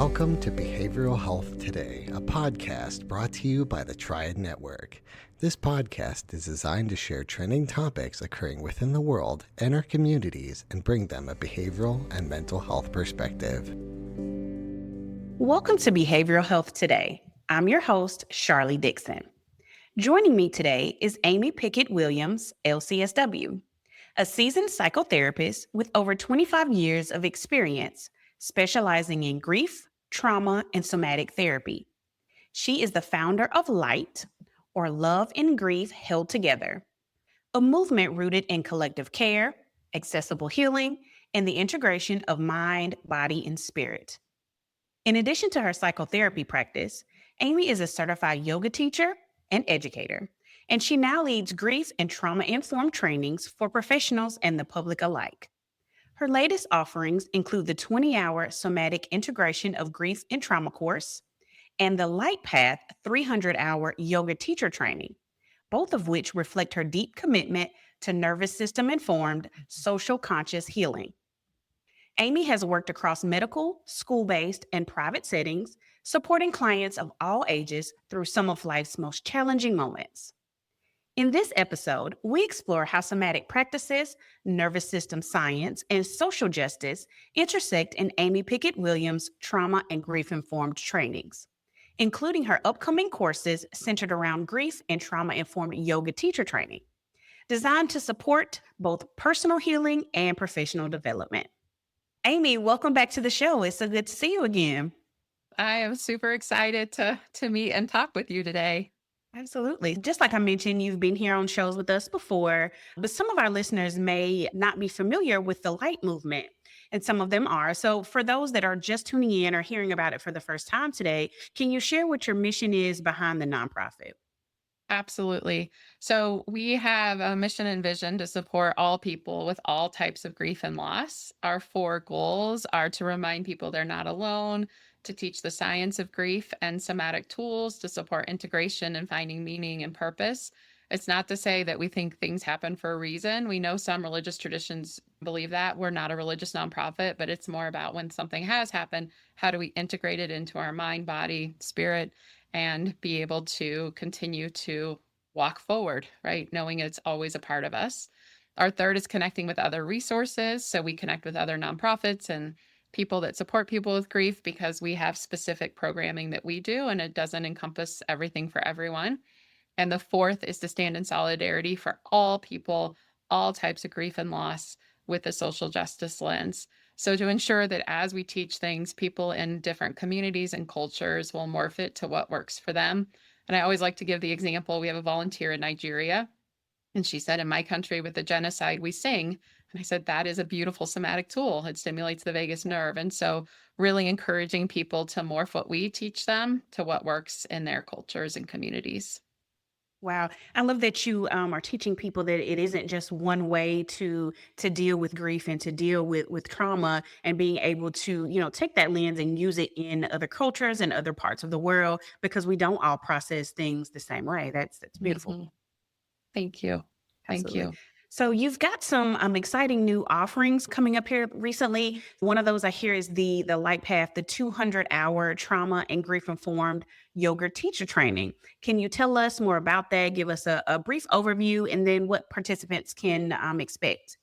Welcome to Behavioral Health Today, a podcast brought to you by the Triad Network. This podcast is designed to share trending topics occurring within the world and our communities and bring them a behavioral and mental health perspective. Welcome to Behavioral Health Today. I'm your host, Sharlee Dixon. Joining me today is Amy Pickett-Williams, LCSW, a seasoned psychotherapist with over 25 years of experience specializing in grief, trauma, and somatic therapy. She is the founder of LIGHT, or Love and Grief Held Together, a movement rooted in collective care, accessible healing, and the integration of mind, body, and spirit. In addition to her psychotherapy practice, Amy is a certified yoga teacher and educator, and she now leads grief and trauma-informed trainings for professionals and the public alike. Her latest offerings include the 20-hour Somatic Integration of Grief and Trauma course and the Light Path 300-hour yoga teacher training, both of which reflect her deep commitment to nervous system-informed, social conscious healing. Amy has worked across medical, school-based, and private settings, supporting clients of all ages through some of life's most challenging moments. In this episode, we explore how somatic practices, nervous system science, and social justice intersect in Amy Pickett-Williams' trauma and grief-informed trainings, including her upcoming courses centered around grief and trauma-informed yoga teacher training, designed to support both personal healing and professional development. Amy, welcome back to the show. It's so good to see you again. I am super excited to meet and talk with you today. Absolutely. Just like I mentioned, you've been here on shows with us before, but some of our listeners may not be familiar with the LIGHT movement, and some of them are. So for those that are just tuning in or hearing about it for the first time today, can you share what your mission is behind the nonprofit? Absolutely. So we have a mission and vision to support all people with all types of grief and loss. Our 4 goals are to remind people they're not alone, to teach the science of grief and somatic tools to support integration and finding meaning and purpose. It's not to say that we think things happen for a reason. We know some religious traditions believe that. We're not a religious nonprofit, but it's more about when something has happened, how do we integrate it into our mind, body, spirit, and be able to continue to walk forward, right? Knowing it's always a part of us. Our 3rd is connecting with other resources. So we connect with other nonprofits and people that support people with grief because we have specific programming that we do, and it doesn't encompass everything for everyone. And the 4th is to stand in solidarity for all people, all types of grief and loss with a social justice lens. So to ensure that as we teach things, people in different communities and cultures will morph it to what works for them. And I always like to give the example, we have a volunteer in Nigeria, and she said, in my country with the genocide, we sing. And I said, that is a beautiful somatic tool. It stimulates the vagus nerve. And so really encouraging people to morph what we teach them to what works in their cultures and communities. Wow. I love that you are teaching people that it isn't just one way to deal with grief and to deal with trauma, and being able to, take that lens and use it in other cultures and other parts of the world, because we don't all process things the same way. That's beautiful. Mhm. Thank you. Thank Absolutely. you. So you've got some exciting new offerings coming up here recently. One of those I hear is the Light Path, the 200-hour trauma and grief informed yoga teacher training. Can you tell us more about that? Give us a brief overview, and then what participants can expect.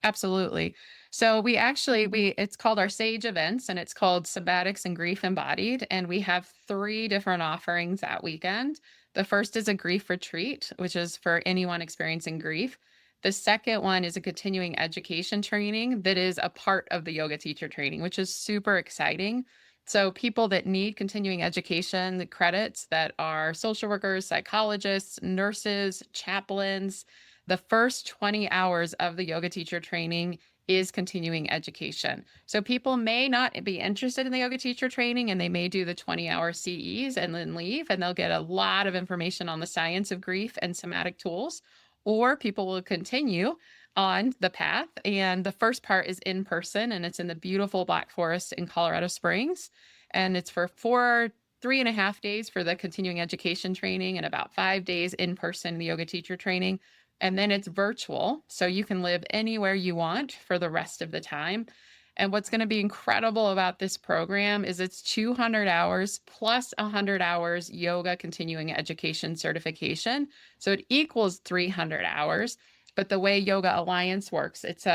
Absolutely. So it's called our Sage events, and it's called Somatics and Grief Embodied. And we have 3 different offerings that weekend. The first is a grief retreat, which is for anyone experiencing grief. The second one is a continuing education training that is a part of the yoga teacher training, which is super exciting. So people that need continuing education, the credits that are social workers, psychologists, nurses, chaplains, the first 20 hours of the yoga teacher training is continuing education. So people may not be interested in the yoga teacher training, and they may do the 20-hour CEs and then leave, and they'll get a lot of information on the science of grief and somatic tools. Or people will continue on the path. And the first part is in person, and it's in the beautiful Black Forest in Colorado Springs. And it's for 3.5 days for the continuing education training, and about 5 days in person in the yoga teacher training. And then it's virtual, so you can live anywhere you want for the rest of the time. And what's going to be incredible about this program is it's 200 hours plus 100 hours yoga continuing education certification. So it equals 300 hours. But the way Yoga Alliance works, it's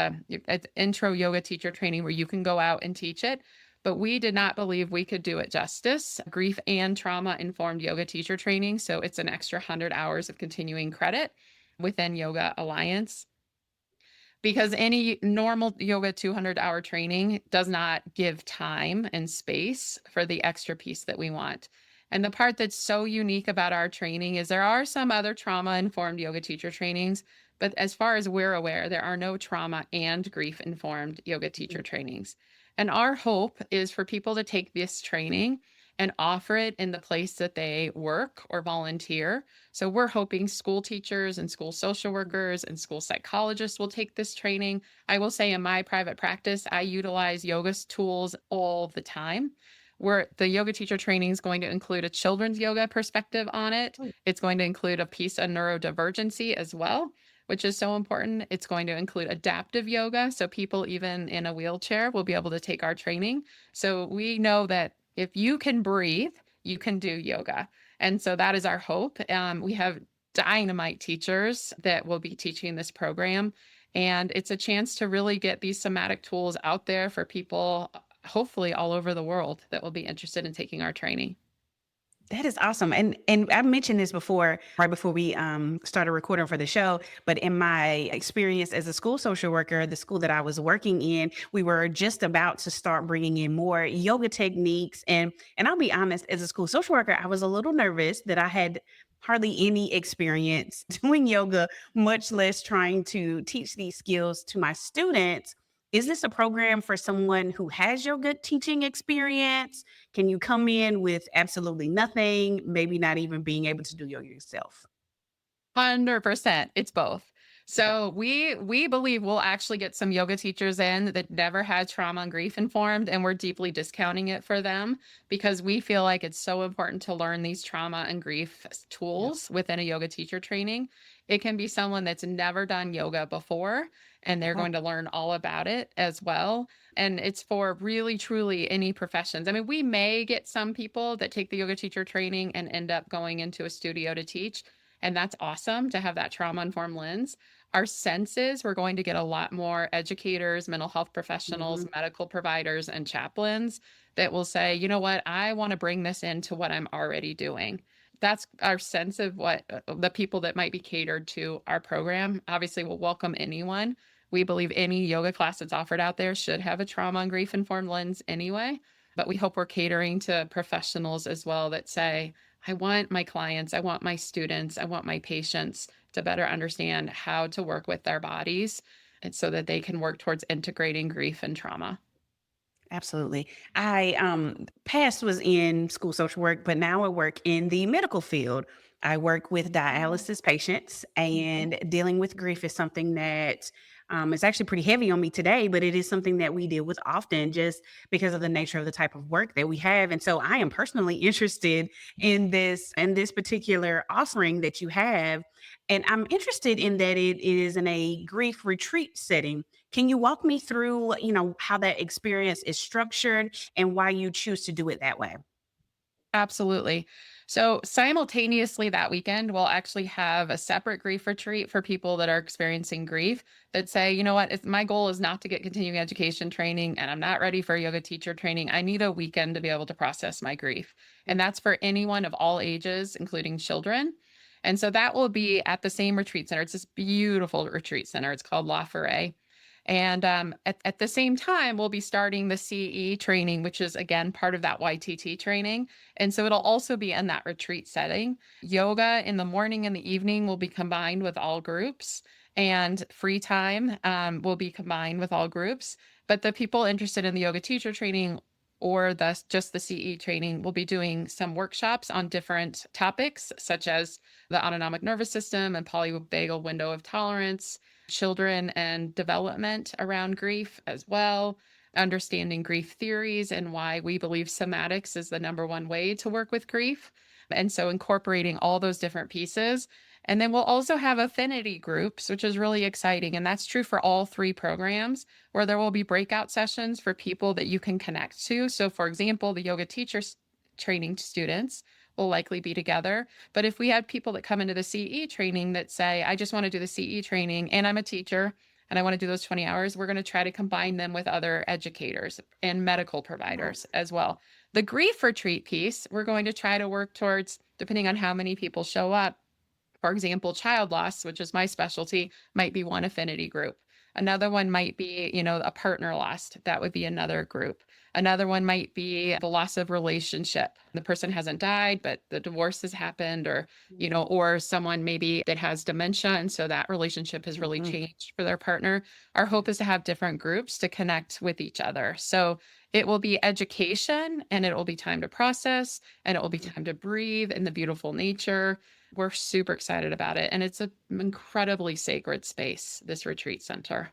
intro yoga teacher training where you can go out and teach it. But we did not believe we could do it justice. Grief and trauma informed yoga teacher training. So it's an extra 100 hours of continuing credit within Yoga Alliance, because any normal yoga 200-hour training does not give time and space for the extra piece that we want. And the part that's so unique about our training is there are some other trauma-informed yoga teacher trainings, but as far as we're aware, there are no trauma and grief-informed yoga teacher trainings. And our hope is for people to take this training and offer it in the place that they work or volunteer. So we're hoping school teachers and school social workers and school psychologists will take this training. I will say in my private practice, I utilize yoga tools all the time. Where the yoga teacher training is going to include a children's yoga perspective on it. It's going to include a piece of neurodivergency as well, which is so important. It's going to include adaptive yoga. So people even in a wheelchair will be able to take our training. So we know that if you can breathe, you can do yoga. And so that is our hope. We have dynamite teachers that will be teaching this program. And it's a chance to really get these somatic tools out there for people, hopefully all over the world, that will be interested in taking our training. That is awesome. And I mentioned this before, right before we started recording for the show, but in my experience as a school social worker, the school that I was working in, we were just about to start bringing in more yoga techniques. And I'll be honest, as a school social worker, I was a little nervous that I had hardly any experience doing yoga, much less trying to teach these skills to my students. Is this a program for someone who has yoga teaching experience? Can you come in with absolutely nothing, maybe not even being able to do yoga yourself? 100%. It's both. So we believe we'll actually get some yoga teachers in that never had trauma and grief informed, and we're deeply discounting it for them because we feel like it's so important to learn these trauma and grief tools within a yoga teacher training. It can be someone that's never done yoga before, and they're going to learn all about it as well. And it's for really, truly any professions. I mean, we may get some people that take the yoga teacher training and end up going into a studio to teach. And that's awesome to have that trauma-informed lens. Our sense is we're going to get a lot more educators, mental health professionals, medical providers, and chaplains that will say, you know what, I want to bring this into what I'm already doing. That's our sense of what the people that might be catered to our program. Obviously, we'll welcome anyone. We believe any yoga class that's offered out there should have a trauma and grief-informed lens anyway. But we hope we're catering to professionals as well that say, I want my clients, I want my students, I want my patients to better understand how to work with their bodies, and so that they can work towards integrating grief and trauma. Absolutely. I past was in school social work, but now I work in the medical field. I work with dialysis patients, and dealing with grief is something that is actually pretty heavy on me today, but it is something that we deal with often just because of the nature of the type of work that we have. And so I am personally interested in this particular offering that you have. And I'm interested in that it is in a grief retreat setting. Can you walk me through, how that experience is structured and why you choose to do it that way? Absolutely. So simultaneously that weekend, we'll actually have a separate grief retreat for people that are experiencing grief that say, you know what, if my goal is not to get continuing education training and I'm not ready for yoga teacher training, I need a weekend to be able to process my grief. And that's for anyone of all ages, including children. And so that will be at the same retreat center. It's this beautiful retreat center. It's called La Forêt. And at the same time, we'll be starting the CE training, which is, again, part of that YTT training. And so it'll also be in that retreat setting. Yoga in the morning and the evening will be combined with all groups, and free time will be combined with all groups. But the people interested in the yoga teacher training or just the CE training will be doing some workshops on different topics, such as the autonomic nervous system and polyvagal window of tolerance, children and development around grief as well, understanding grief theories and why we believe somatics is the number one way to work with grief. And so incorporating all those different pieces. And then we'll also have affinity groups, which is really exciting. And that's true for all three programs, where there will be breakout sessions for people that you can connect to. So, for example, the yoga teachers training students will likely be together. But if we have people that come into the CE training that say, I just want to do the CE training and I'm a teacher and I want to do those 20 hours, we're going to try to combine them with other educators and medical providers as well. The grief retreat piece, we're going to try to work towards, depending on how many people show up. For example, child loss, which is my specialty, might be one affinity group. Another one might be, a partner lost. That would be another group. Another one might be the loss of relationship. The person hasn't died, but the divorce has happened, or someone maybe that has dementia. And so that relationship has really changed for their partner. Our hope is to have different groups to connect with each other. So it will be education, and it will be time to process, and it will be time to breathe in the beautiful nature. We're super excited about it. And it's an incredibly sacred space, this retreat center.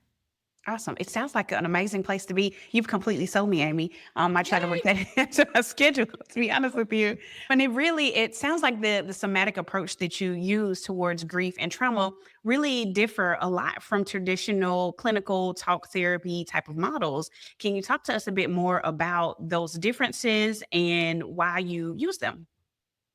Awesome. It sounds like an amazing place to be. You've completely sold me, Amy. I try to work that into my schedule, to be honest with you. And it sounds like the somatic approach that you use towards grief and trauma really differ a lot from traditional clinical talk therapy type of models. Can you talk to us a bit more about those differences and why you use them?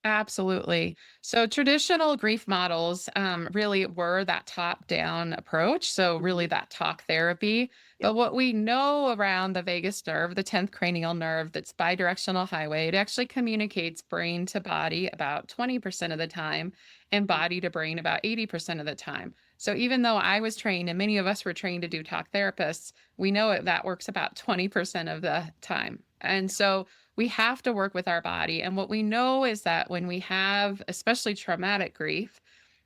Absolutely. So traditional grief models really were that top-down approach. So really that talk therapy. But what we know around the vagus nerve, the 10th cranial nerve, that's bidirectional highway, it actually communicates brain to body about 20% of the time and body to brain about 80% of the time. So even though I was trained and many of us were trained to do talk therapists, we know that works about 20% of the time. And so we have to work with our body. And what we know is that when we have, especially traumatic grief,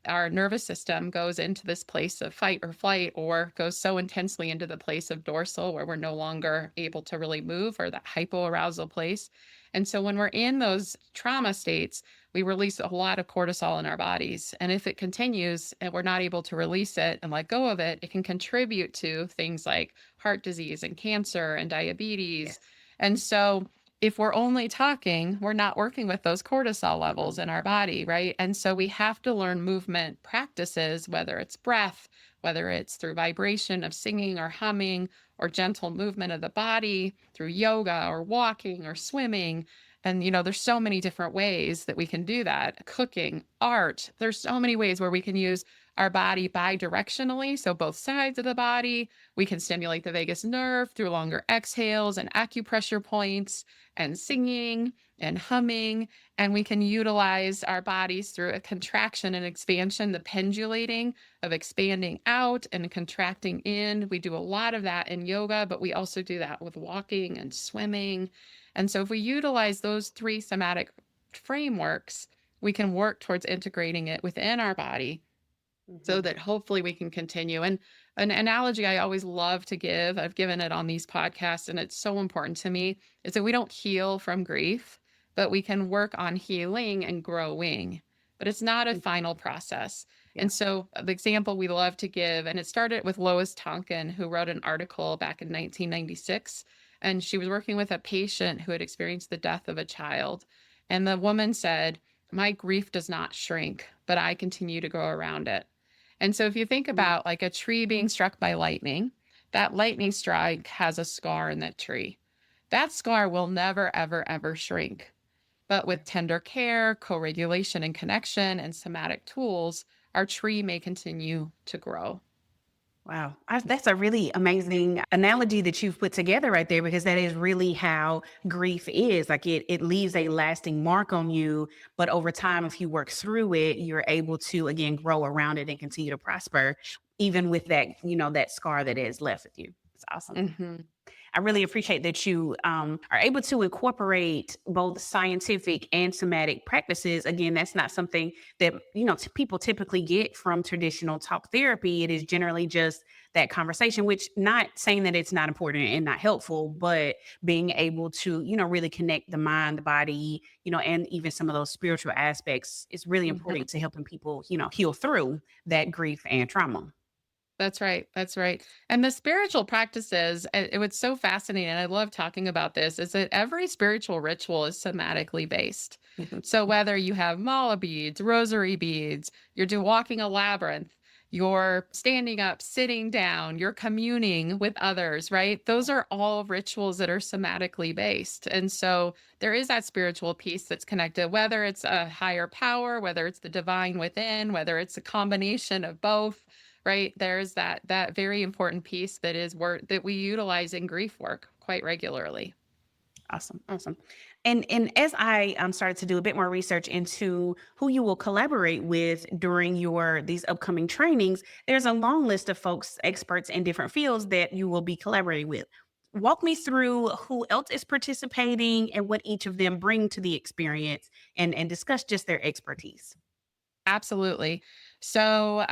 our nervous system goes into this place of fight or flight, or goes so intensely into the place of dorsal where we're no longer able to really move, or that hypoarousal place. And so when we're in those trauma states, we release a lot of cortisol in our bodies. And if it continues and we're not able to release it and let go of it, it can contribute to things like heart disease and cancer and diabetes. Yes. And so if we're only talking, we're not working with those cortisol levels in our body, right? And so we have to learn movement practices, whether it's breath, whether it's through vibration of singing or humming, or gentle movement of the body through yoga or walking or swimming. And, there's so many different ways that we can do that. Cooking, art, there's so many ways where we can use our body bidirectionally. So both sides of the body, we can stimulate the vagus nerve through longer exhales and acupressure points and singing and humming. And we can utilize our bodies through a contraction and expansion, the pendulating of expanding out and contracting in. We do a lot of that in yoga, but we also do that with walking and swimming. And so if we utilize those three somatic frameworks, we can work towards integrating it within our body so that hopefully we can continue. And an analogy I always love to give, I've given it on these podcasts, and it's so important to me, is that we don't heal from grief, but we can work on healing and growing. But it's not a final process. Yeah. And so the example we love to give, and it started with Lois Tonkin, who wrote an article back in 1996. And she was working with a patient who had experienced the death of a child. And the woman said, "My grief does not shrink, but I continue to grow around it." And so if you think about like a tree being struck by lightning, that lightning strike has a scar in that tree. That scar will never, ever, ever shrink. But with tender care, co-regulation and connection and somatic tools, our tree may continue to grow. Wow. That's a really amazing analogy that you've put together right there, because that is really how grief is. Like it leaves a lasting mark on you, but over time, if you work through it, you're able to, again, grow around it and continue to prosper, even with that, that scar that is left with you. It's awesome. Mm-hmm. I really appreciate that you are able to incorporate both scientific and somatic practices. Again, that's not something that, people typically get from traditional talk therapy. It is generally just that conversation, which, not saying that it's not important and not helpful, but being able to, really connect the mind, the body, and even some of those spiritual aspects is really important to helping people, heal through that grief and trauma. That's right. That's right. And the spiritual practices, what's so fascinating, and I love talking about this, is that every spiritual ritual is somatically based. Mhm. So whether you have mala beads, rosary beads, walking a labyrinth, you're standing up, sitting down, you're communing with others, right? Those are all rituals that are somatically based. And so there is that spiritual piece that's connected, whether it's a higher power, whether it's the divine within, whether it's a combination of both, right? There's that very important piece that is work that we utilize in grief work quite regularly. Awesome, awesome. And as I started to do a bit more research into who you will collaborate with during your these upcoming trainings, there's a long list of folks, experts in different fields that you will be collaborating with. Walk me through who else is participating and what each of them bring to the experience, and discuss just their expertise. Absolutely. So,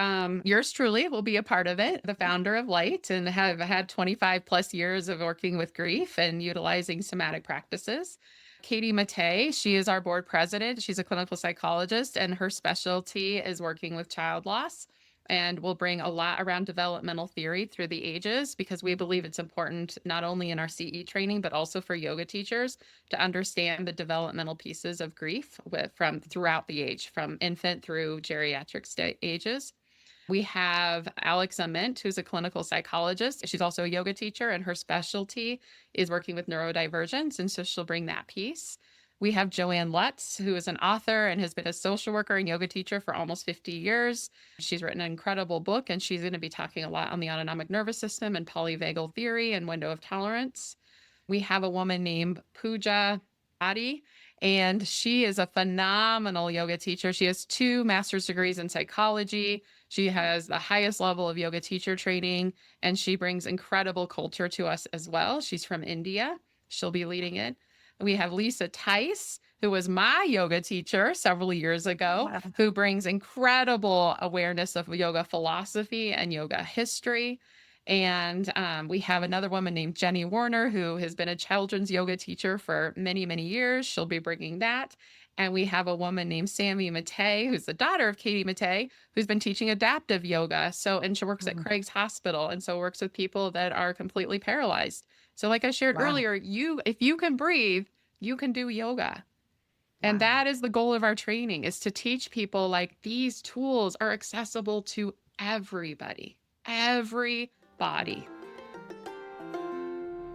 yours truly will be a part of it, the founder of Light, and have had 25 plus years of working with grief and utilizing somatic practices. Katie Matei, she is our board president. She's a clinical psychologist, and her specialty is working with child loss. And will bring a lot around developmental theory through the ages because we believe it's important not only in our CE training, but also for yoga teachers to understand the developmental pieces of grief from throughout the age, from infant through geriatric ages. We have Alex Ament, who's a clinical psychologist. She's also a yoga teacher, and her specialty is working with neurodivergence. And so she'll bring that piece. We have Joanne Lutz, who is an author and has been a social worker and yoga teacher for almost 50 years. She's written an incredible book, and she's going to be talking a lot on the autonomic nervous system and polyvagal theory and window of tolerance. We have a woman named Pooja Adi, and she is a phenomenal yoga teacher. She has 2 master's degrees in psychology. She has the highest level of yoga teacher training, and she brings incredible culture to us as well. She's from India. She'll be leading it. We have Lisa Tice, who was my yoga teacher several years ago, Wow. who brings incredible awareness of yoga philosophy and yoga history. And we have another woman named Jenny Warner, who has been a children's yoga teacher for many, many years. She'll be bringing that. And we have a woman named Sammy Matei, who's the daughter of Katie Matei, who's been teaching adaptive yoga. And she works at Mhm. Craig's Hospital, and so works with people that are completely paralyzed. So like I shared Wow. earlier, if you can breathe, you can do yoga. And Wow. that is the goal of our training, is to teach people like these tools are accessible to everybody. Everybody.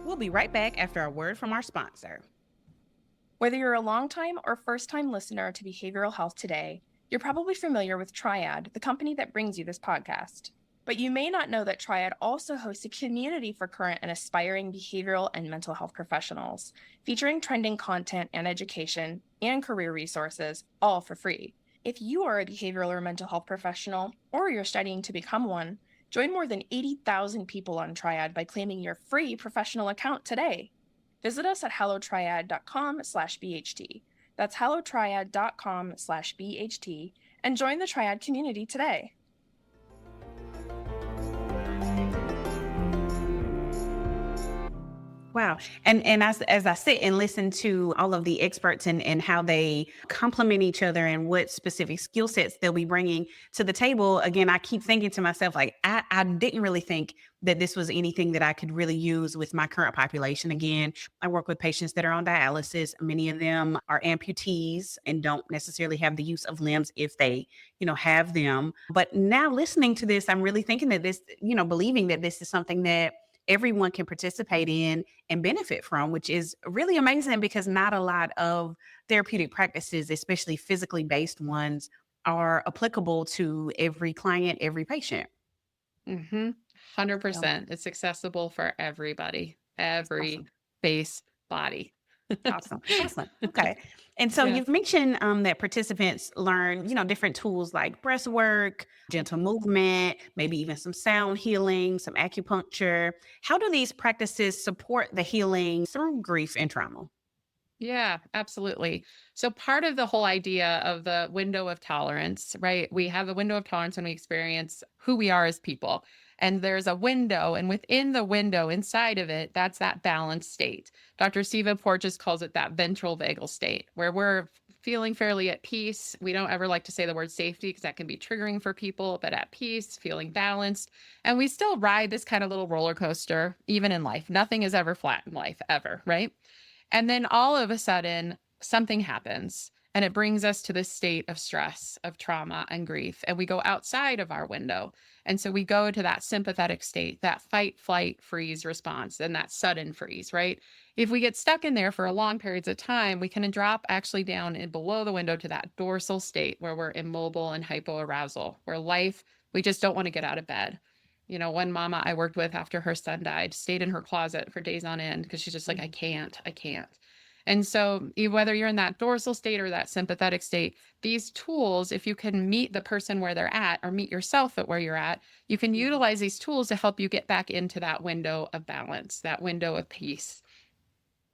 We'll be right back after a word from our sponsor. Whether you're a longtime or first-time listener to Behavioral Health Today, you're probably familiar with Triad, the company that brings you this podcast. But you may not know that Triad also hosts a community for current and aspiring behavioral and mental health professionals, featuring trending content and education and career resources, all for free. If you are a behavioral or mental health professional, or you're studying to become one, join more than 80,000 people on Triad by claiming your free professional account today. Visit us at hellotriad.com/BHT. That's hellotriad.com/BHT, and join the Triad community today. Wow. And as I sit and listen to all of the experts and how they complement each other and what specific skill sets they'll be bringing to the table, again, I keep thinking to myself, like, I didn't really think that this was anything that I could really use with my current population. Again, I work with patients that are on dialysis. Many of them are amputees and don't necessarily have the use of limbs if they, have them. But now listening to this, I'm really thinking that this, believing that this is something that everyone can participate in and benefit from, which is really amazing because not a lot of therapeutic practices, especially physically based ones, are applicable to every client, every patient. 100%. It's accessible for everybody, every Awesome. base body. Awesome. Excellent. Okay. And so Yeah. you've mentioned that participants learn, different tools like breath work, gentle movement, maybe even some sound healing, some acupuncture. How do these practices support the healing through grief and trauma? Yeah, absolutely. So part of the whole idea of the window of tolerance, right? We have a window of tolerance when we experience who we are as people. And there's a window, and within the window, inside of it, that's that balanced state. Dr. Siva Porges calls it that ventral vagal state, where we're feeling fairly at peace. We don't ever like to say the word safety because that can be triggering for people, but at peace, feeling balanced. And we still ride this kind of little roller coaster, even in life. Nothing is ever flat in life, ever, right? And then all of a sudden, something happens and it brings us to this state of stress, of trauma and grief. And we go outside of our window. And so we go to that sympathetic state, that fight, flight, freeze response, and that sudden freeze, right? If we get stuck in there for long periods of time, we can drop actually down in below the window to that dorsal state where we're immobile and hypoarousal, where life, we just don't want to get out of bed. You know, one mama I worked with after her son died stayed in her closet for days on end because she's just like, I can't. And so whether you're in that dorsal state or that sympathetic state, these tools, if you can meet the person where they're at or meet yourself at where you're at, you can utilize these tools to help you get back into that window of balance, that window of peace.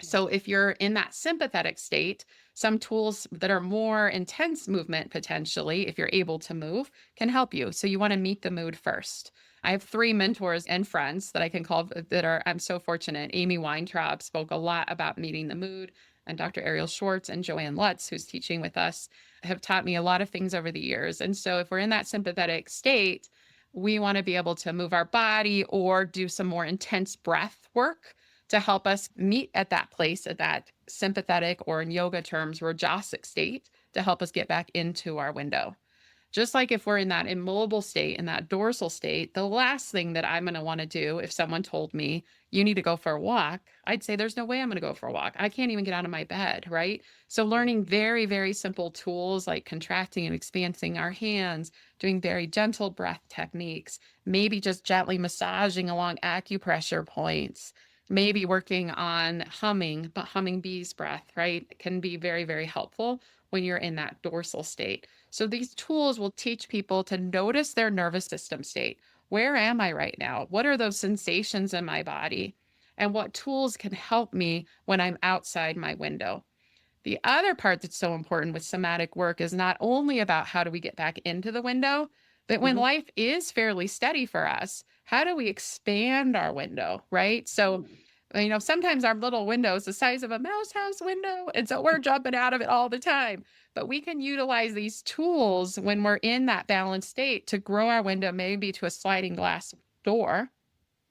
So if you're in that sympathetic state, some tools that are more intense movement potentially, if you're able to move, can help you. So you want to meet the mood first. I have 3 mentors and friends that I can call that are, I'm so fortunate. Amy Weintraub spoke a lot about meeting the mood, and Dr. Ariel Schwartz and Joanne Lutz, who's teaching with us, have taught me a lot of things over the years. And so if we're in that sympathetic state, we want to be able to move our body or do some more intense breath work to help us meet at that place, at that sympathetic, or in yoga terms, rajasic state, to help us get back into our window. Just like if we're in that immobile state, in that dorsal state, the last thing that I'm going to want to do if someone told me you need to go for a walk, I'd say there's no way I'm going to go for a walk. I can't even get out of my bed, right? So learning very, very simple tools like contracting and expanding our hands, doing very gentle breath techniques, maybe just gently massaging along acupressure points, maybe working on humming, but humming bees breath, right? Can be very, very helpful when you're in that dorsal state. So these tools will teach people to notice their nervous system state. Where am I right now? What are those sensations in my body? And what tools can help me when I'm outside my window? The other part that's so important with somatic work is not only about how do we get back into the window, but when life is fairly steady for us, how do we expand our window, right? So you know, sometimes our little window is the size of a mouse house window. And so we're jumping out of it all the time. But we can utilize these tools when we're in that balanced state to grow our window maybe to a sliding glass door,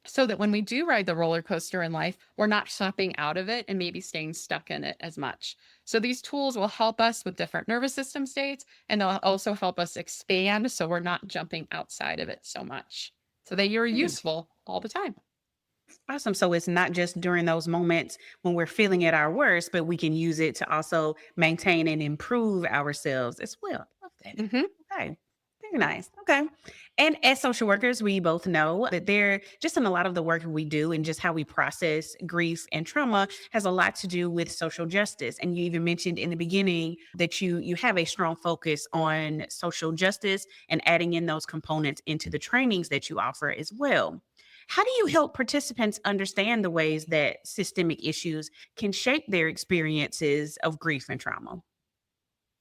so that when we do ride the roller coaster in life, we're not slipping out of it and maybe staying stuck in it as much. So these tools will help us with different nervous system states, and they'll also help us expand so we're not jumping outside of it so much. So they are useful all the time. Awesome. So it's not just during those moments when we're feeling at our worst, but we can use it to also maintain and improve ourselves as well. Love that. Okay. Very nice. Okay. And as social workers, we both know that they're just in a lot of the work we do and just how we process grief and trauma has a lot to do with social justice. And you even mentioned in the beginning that you have a strong focus on social justice and adding in those components into the trainings that you offer as well. How do you help participants understand the ways that systemic issues can shape their experiences of grief and trauma?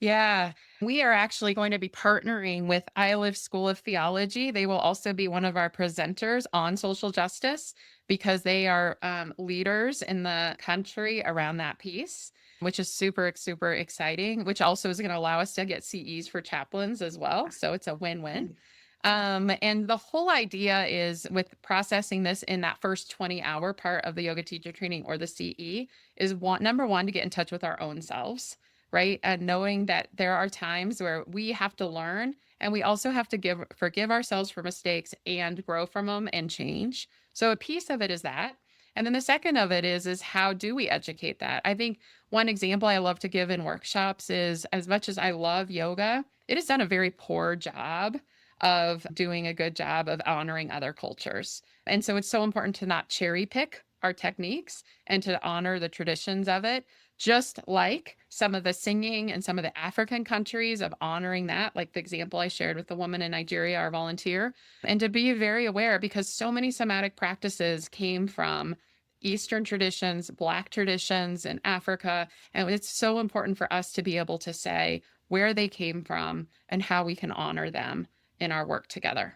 Yeah, we are actually going to be partnering with ILIV School of Theology. They will also be one of our presenters on social justice because they are leaders in the country around that piece, which is super, super exciting, which also is going to allow us to get CEs for chaplains as well. So it's a win-win. And the whole idea is with processing this in that first 20-hour part of the yoga teacher training or the CE is number one, to get in touch with our own selves, right? And knowing that there are times where we have to learn and we also have to forgive ourselves for mistakes and grow from them and change. So a piece of it is that. And then the second of it is how do we educate that? I think one example I love to give in workshops is, as much as I love yoga, it has done a very poor job of doing a good job of honoring other cultures. And so it's so important to not cherry pick our techniques and to honor the traditions of it, just like some of the singing and some of the African countries of honoring that, like the example I shared with the woman in Nigeria, our volunteer, and to be very aware because so many somatic practices came from Eastern traditions, Black traditions in Africa. And it's so important for us to be able to say where they came from and how we can honor them in our work together.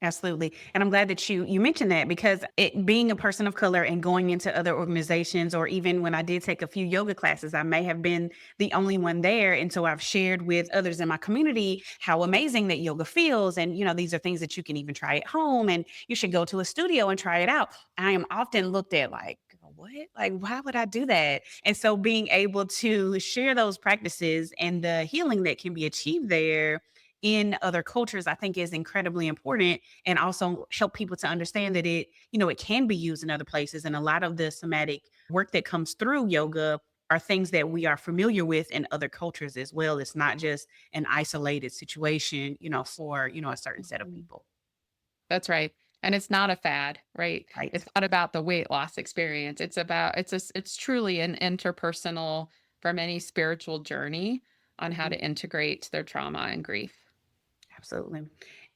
Absolutely. And I'm glad that you mentioned that, because it being a person of color and going into other organizations, or even when I did take a few yoga classes, I may have been the only one there. And so I've shared with others in my community how amazing that yoga feels. And, these are things that you can even try at home, and you should go to a studio and try it out. I am often looked at like, what? Like, why would I do that? And so being able to share those practices and the healing that can be achieved there in other cultures, I think is incredibly important, and also help people to understand that it can be used in other places. And a lot of the somatic work that comes through yoga are things that we are familiar with in other cultures as well. It's not just an isolated situation, for, a certain set of people. That's right. And it's not a fad, right? Right. It's not about the weight loss experience. It's truly an interpersonal, for many, spiritual journey on how to integrate their trauma and grief. Absolutely.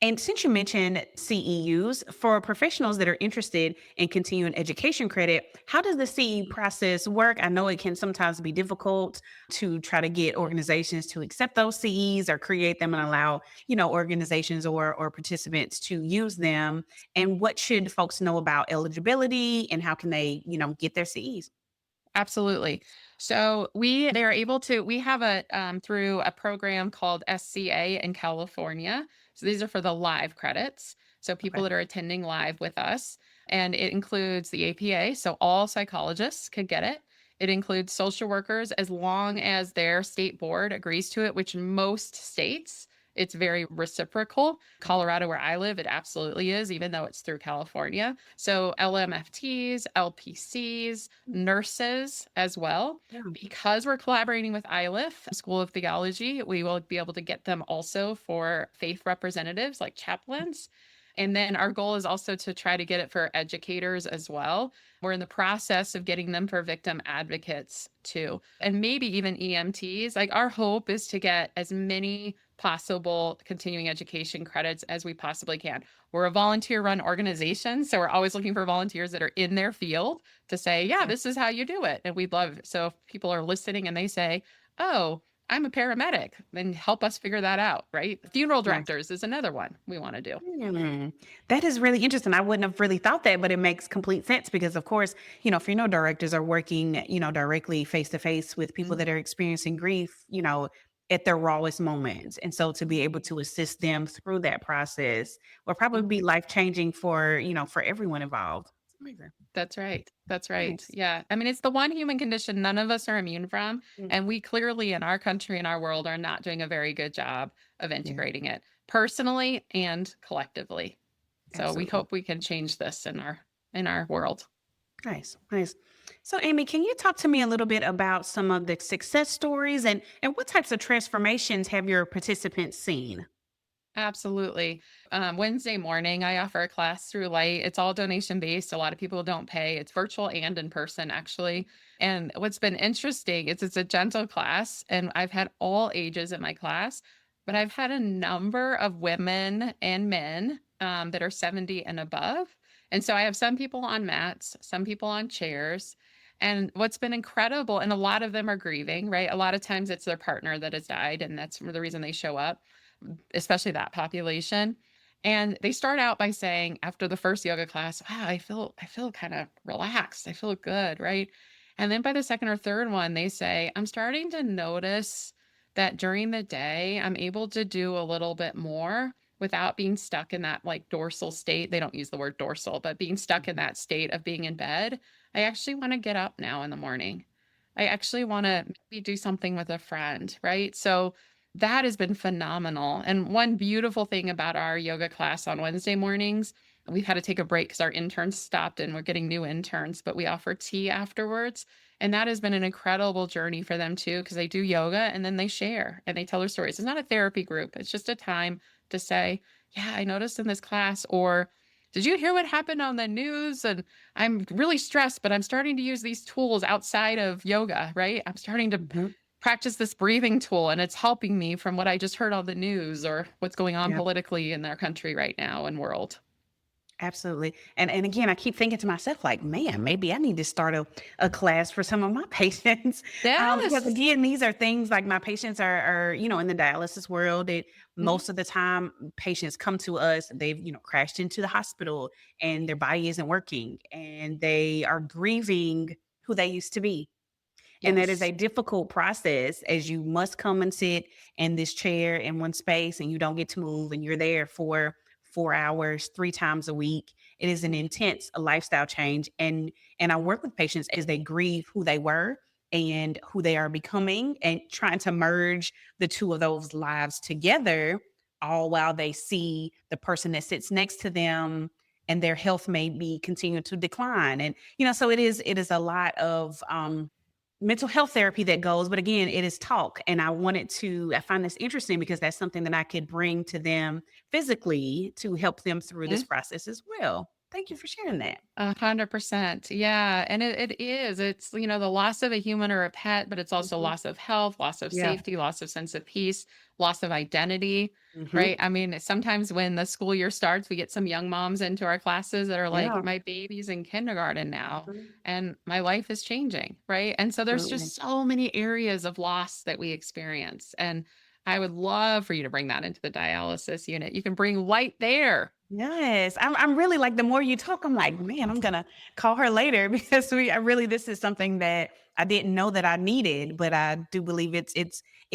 And since you mentioned CEUs, for professionals that are interested in continuing education credit, how does the CE process work? I know it can sometimes be difficult to try to get organizations to accept those CEs or create them and allow, organizations or participants to use them. And what should folks know about eligibility, and how can they, get their CEs? Absolutely. So they're able to, we have through a program called SCA in California. So these are for the live credits. So people Okay. that are attending live with us, and it includes the APA. So all psychologists could get it. It includes social workers, as long as their state board agrees to it, which most states, it's very reciprocal. Colorado, where I live, it absolutely is, even though it's through California. So LMFTs, LPCs, nurses as well. Yeah. Because we're collaborating with ILIF, School of Theology, we will be able to get them also for faith representatives like chaplains. And then our goal is also to try to get it for educators as well. We're in the process of getting them for victim advocates too, and maybe even EMTs. Like, our hope is to get as many possible continuing education credits as we possibly can. We're a volunteer-run organization, so we're always looking for volunteers that are in their field to say, yeah, this is how you do it. And we'd love, so if people are listening and they say, oh, I'm a paramedic, then help us figure that out, right? Funeral directors is another one we want to do. That is really interesting. I wouldn't have really thought that, but it makes complete sense, because, of course, funeral directors are working, directly face to face with people that are experiencing grief, at their rawest moments. And so to be able to assist them through that process will probably be life-changing for everyone involved. It's amazing. That's right. That's right. Nice. Yeah. I mean, it's the one human condition none of us are immune from. Mm. And we clearly, in our country and our world, are not doing a very good job of integrating it personally and collectively. So Absolutely. we hope we can change this in our world. Nice. So, Amy, can you talk to me a little bit about some of the success stories, and what types of transformations have your participants seen? Absolutely. Wednesday morning, I offer a class through Light. It's all donation based. A lot of people don't pay. It's virtual and in person, actually. And what's been interesting is it's a gentle class, and I've had all ages in my class, but I've had a number of women and men that are 70 and above. And so I have some people on mats, some people on chairs. And what's been incredible, and a lot of them are grieving, right? A lot of times it's their partner that has died, and that's the reason they show up, especially that population. And they start out by saying, after the first yoga class, wow, I feel kind of relaxed. I feel good, right? And then by the second or third one, they say, I'm starting to notice that during the day, I'm able to do a little bit more without being stuck in that like dorsal state. They don't use the word dorsal, but being stuck in that state of being in bed. I actually want to get up now in the morning. I actually want to maybe do something with a friend, right? So that has been phenomenal. And one beautiful thing about our yoga class on Wednesday mornings, we've had to take a break because our interns stopped and we're getting new interns, but we offer tea afterwards. And that has been an incredible journey for them too, because they do yoga and then they share and they tell their stories. It's not a therapy group. It's just a time to say, yeah, I noticed in this class, or did you hear what happened on the news? And I'm really stressed, but I'm starting to use these tools outside of yoga, right? I'm starting to practice this breathing tool, and it's helping me from what I just heard on the news or what's going on politically in their country right now and world. Absolutely. And again, I keep thinking to myself, like, man, maybe I need to start a class for some of my patients. Because Yes. again, these are things like my patients are, in the dialysis world, Mhm. most of the time patients come to us, they've, crashed into the hospital and their body isn't working and they are grieving who they used to be. And that is Yes. a difficult process as you must come and sit in this chair in one space and you don't get to move and you're there for 4 hours, 3 times a week. It is an intense lifestyle change. And I work with patients as they grieve who they were and who they are becoming and trying to merge the two of those lives together, all while they see the person that sits next to them and their health may be continuing to decline. And so it is a lot of mental health therapy that goes, but again, it is talk. And I find this interesting because that's something that I could bring to them physically to help them through this process as well. Thank you for sharing that. 100%. Yeah. And it is. It's, the loss of a human or a pet, but it's also Mhm. loss of health, loss of Yeah. safety, loss of sense of peace, loss of identity, Hmm. right? I mean, sometimes when the school year starts, we get some young moms into our classes that are like, Yeah. my baby's in kindergarten now Mhm. and my life is changing, right? And so there's Absolutely. just so many areas of loss that we experience. And I would love for you to bring that into the dialysis unit. You can bring light there. Yes, I'm really like the more you talk, I'm like, man, I'm gonna call her later because this is something that I didn't know that I needed, but I do believe it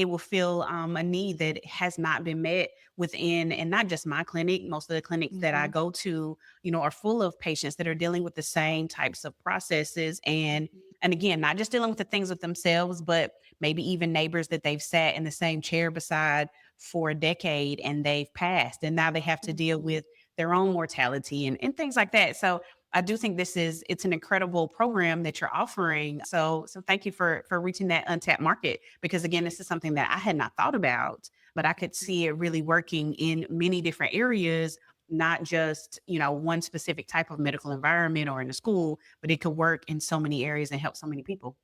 will fill a need that has not been met within, and not just my clinic. Most of the clinics that I Mhm. go to, are full of patients that are dealing with the same types of processes, and again, not just dealing with the things with themselves, but maybe even neighbors that they've sat in the same chair beside for a decade and they've passed, and now they have to deal with their own mortality and things like that. So I do think it's an incredible program that you're offering. So thank you for reaching that untapped market because again, this is something that I had not thought about, but I could see it really working in many different areas, not just, one specific type of medical environment or in a school, but it could work in so many areas and help so many people.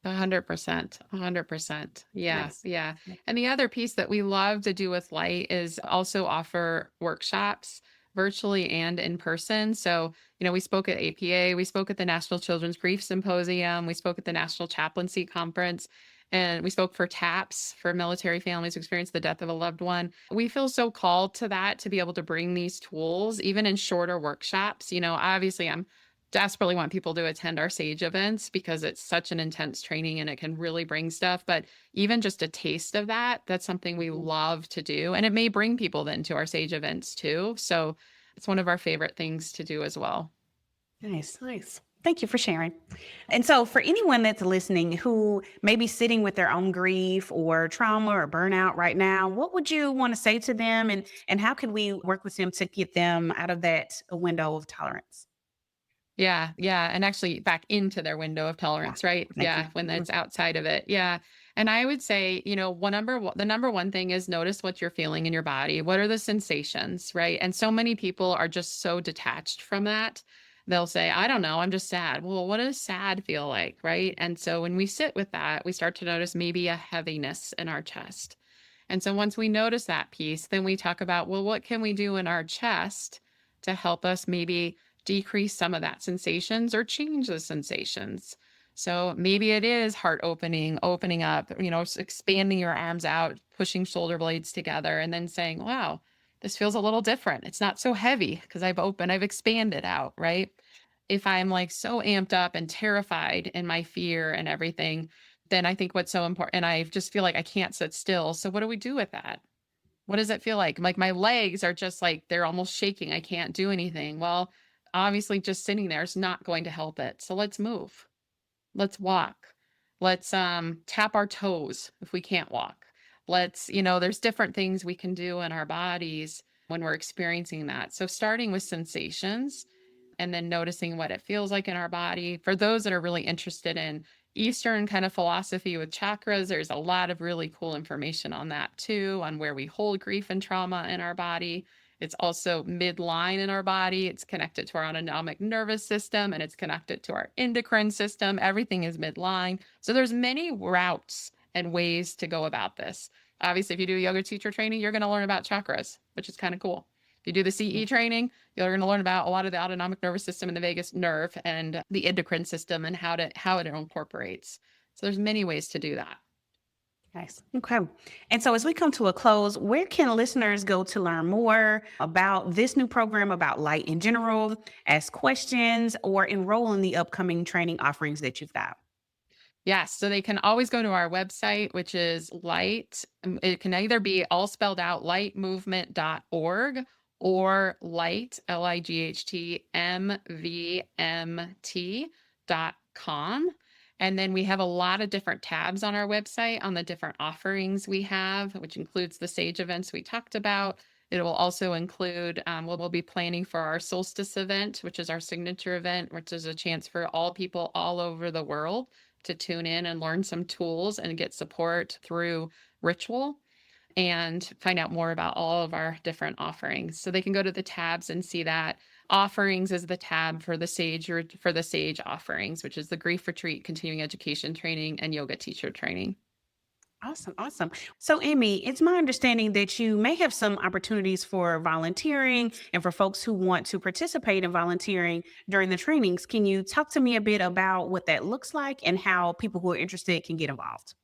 100%. 100%. Yeah. Nice. Yeah. And the other piece that we love to do with Light is also offer workshops virtually and in person. So, we spoke at APA, we spoke at the National Children's Grief Symposium, we spoke at the National Chaplaincy Conference, and we spoke for TAPS for military families who experience the death of a loved one. We feel so called to that to be able to bring these tools, even in shorter workshops. Obviously, I'm desperately want people to attend our SAGE events because it's such an intense training and it can really bring stuff. But even just a taste of that, that's something we Mhm. love to do. And it may bring people then to our SAGE events too. So it's one of our favorite things to do as well. Nice, nice. Thank you for sharing. And so, for anyone that's listening who may be sitting with their own grief or trauma or burnout right now, what would you want to say to them, and how can we work with them to get them out of that window of tolerance? Yeah, yeah, and actually back into their window of Yeah, tolerance, right? thank Yeah, you. when Mhm. it's outside of it. Yeah. And I would say, the number one thing is notice what you're feeling in your body. What are the sensations, right? And so many people are just so detached from that. They'll say, I don't know, I'm just sad. Well, what does sad feel like, right? And so when we sit with that, we start to notice maybe a heaviness in our chest. And so once we notice that piece, then we talk about, well, what can we do in our chest to help us maybe decrease some of that sensations or change the sensations? So maybe it is heart opening up, expanding your arms out, pushing shoulder blades together, and then saying, wow, this feels a little different. It's not so heavy because I've expanded out, right? If I'm like so amped up and terrified in my fear and everything, then I think what's so important, and I just feel like I can't sit still. So what do we do with that? What does it feel like? Like my legs are just like they're almost shaking. I can't do anything. Well, obviously just sitting there is not going to help it. So let's move. Let's walk. Let's tap our toes if we can't walk. There's different things we can do in our bodies when we're experiencing that. So starting with sensations and then noticing what it feels like in our body. For those that are really interested in Eastern kind of philosophy with chakras, there's a lot of really cool information on that too, on where we hold grief and trauma in our body. It's also midline in our body. It's connected to our autonomic nervous system and it's connected to our endocrine system. Everything is midline. So there's many routes and ways to go about this. Obviously, if you do yoga teacher training, you're going to learn about chakras, which is kind of cool. If you do the CE training, you're going to learn about a lot of the autonomic nervous system and the vagus nerve and the endocrine system and how it incorporates. So there's many ways to do that. Nice. Okay. And so as we come to a close, where can listeners go to learn more about this new program, about Light in general, ask questions, or enroll in the upcoming training offerings that you've got? Yes. So they can always go to our website, which is Light. It can either be all spelled out, lightmovement.org, or Light, LIGHTMVMT.com. And then we have a lot of different tabs on our website on the different offerings we have, which includes the SAGE events we talked about. It will also include, we'll be planning for our solstice event, which is our signature event, which is a chance for all people all over the world to tune in and learn some tools and get support through ritual and find out more about all of our different offerings. So they can go to the tabs and see that. Offerings is the tab for the SAGE offerings, which is the grief retreat, continuing education training, and yoga teacher training. Awesome. Awesome. So, Amy, it's my understanding that you may have some opportunities for volunteering and for folks who want to participate in volunteering during the trainings. Can you talk to me a bit about what that looks like and how people who are interested can get involved?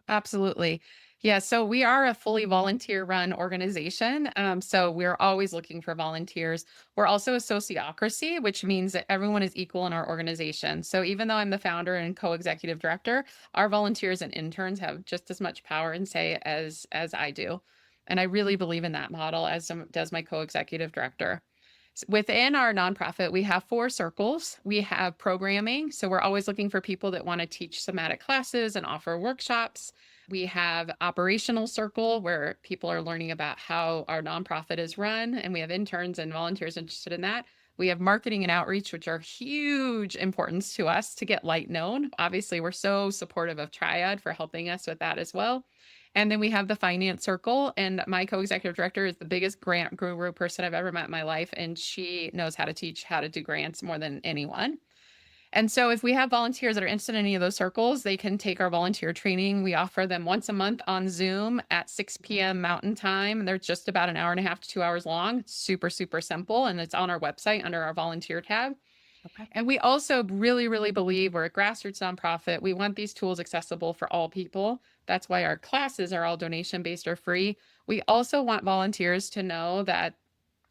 Absolutely. Yeah, so we are a fully volunteer-run organization. So we're always looking for volunteers. We're also a sociocracy, which means that everyone is equal in our organization. So even though I'm the founder and co-executive director, our volunteers and interns have just as much power and say as I do. And I really believe in that model, as does my co-executive director. Within our nonprofit, we have 4 circles. We have programming. So we're always looking for people that want to teach somatic classes and offer workshops. We have operational circle where people are learning about how our nonprofit is run, and we have interns and volunteers interested in that. We have marketing and outreach, which are huge importance to us to get Light known. Obviously, we're so supportive of Triad for helping us with that as well. And then we have the finance circle, and my co-executive director is the biggest grant guru person I've ever met in my life, and she knows how to teach how to do grants more than anyone. And so if we have volunteers that are interested in any of those circles, they can take our volunteer training. We offer them once a month on Zoom at 6 p.m. Mountain Time. They're just about an hour and a half to 2 hours long. It's super, super simple. And it's on our website under our volunteer tab. Okay. And we also really, really believe we're a grassroots nonprofit. We want these tools accessible for all people. That's why our classes are all donation-based or free. We also want volunteers to know that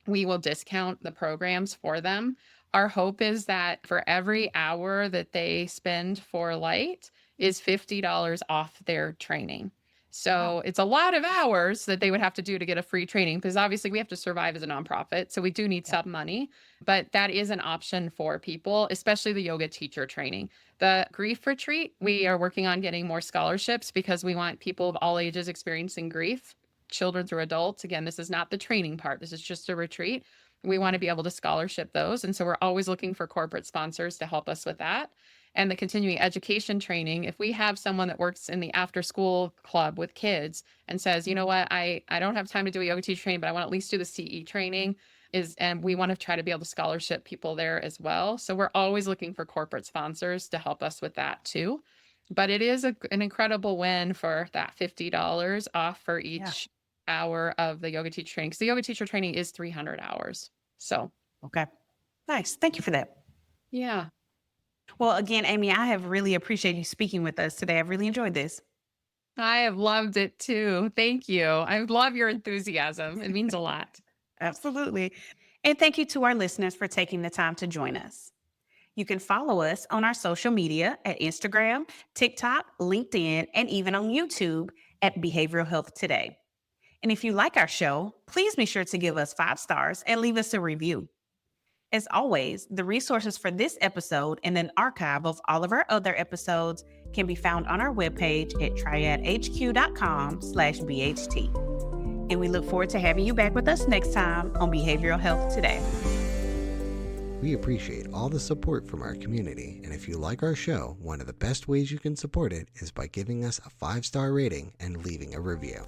we will discount the programs for them. Our hope is that for every hour that they spend for Light is $50 off their training. So It's a lot of hours that they would have to do to get a free training, because obviously we have to survive as a nonprofit. So we do need some money, but that is an option for people, especially the yoga teacher training. The grief retreat, we are working on getting more scholarships because we want people of all ages experiencing grief, children through adults. Again, this is not the training part. This is just a retreat. We want to be able to scholarship those. And so we're always looking for corporate sponsors to help us with that. And the continuing education training, if we have someone that works in the after school club with kids and says, you know what, I don't have time to do a yoga teacher training, but I want to at least do the CE training, and we want to try to be able to scholarship people there as well. So we're always looking for corporate sponsors to help us with that too. But it is an incredible win for that $50 off for each hour of the yoga teacher training, because the yoga teacher training is 300 hours. So, okay. Nice. Thank you for that. Yeah. Well, again, Amy, I have really appreciated you speaking with us today. I've really enjoyed this. I have loved it too. Thank you. I love your enthusiasm. It means a lot. Absolutely. And thank you to our listeners for taking the time to join us. You can follow us on our social media at Instagram, TikTok, LinkedIn, and even on YouTube at Behavioral Health Today. And if you like our show, please be sure to give us 5 stars and leave us a review. As always, the resources for this episode and an archive of all of our other episodes can be found on our webpage at triadhq.com/BHT. And we look forward to having you back with us next time on Behavioral Health Today. We appreciate all the support from our community, and if you like our show, one of the best ways you can support it is by giving us a 5-star rating and leaving a review.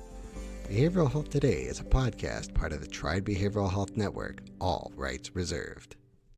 Behavioral Health Today is a podcast part of the Triad Behavioral Health Network, all rights reserved.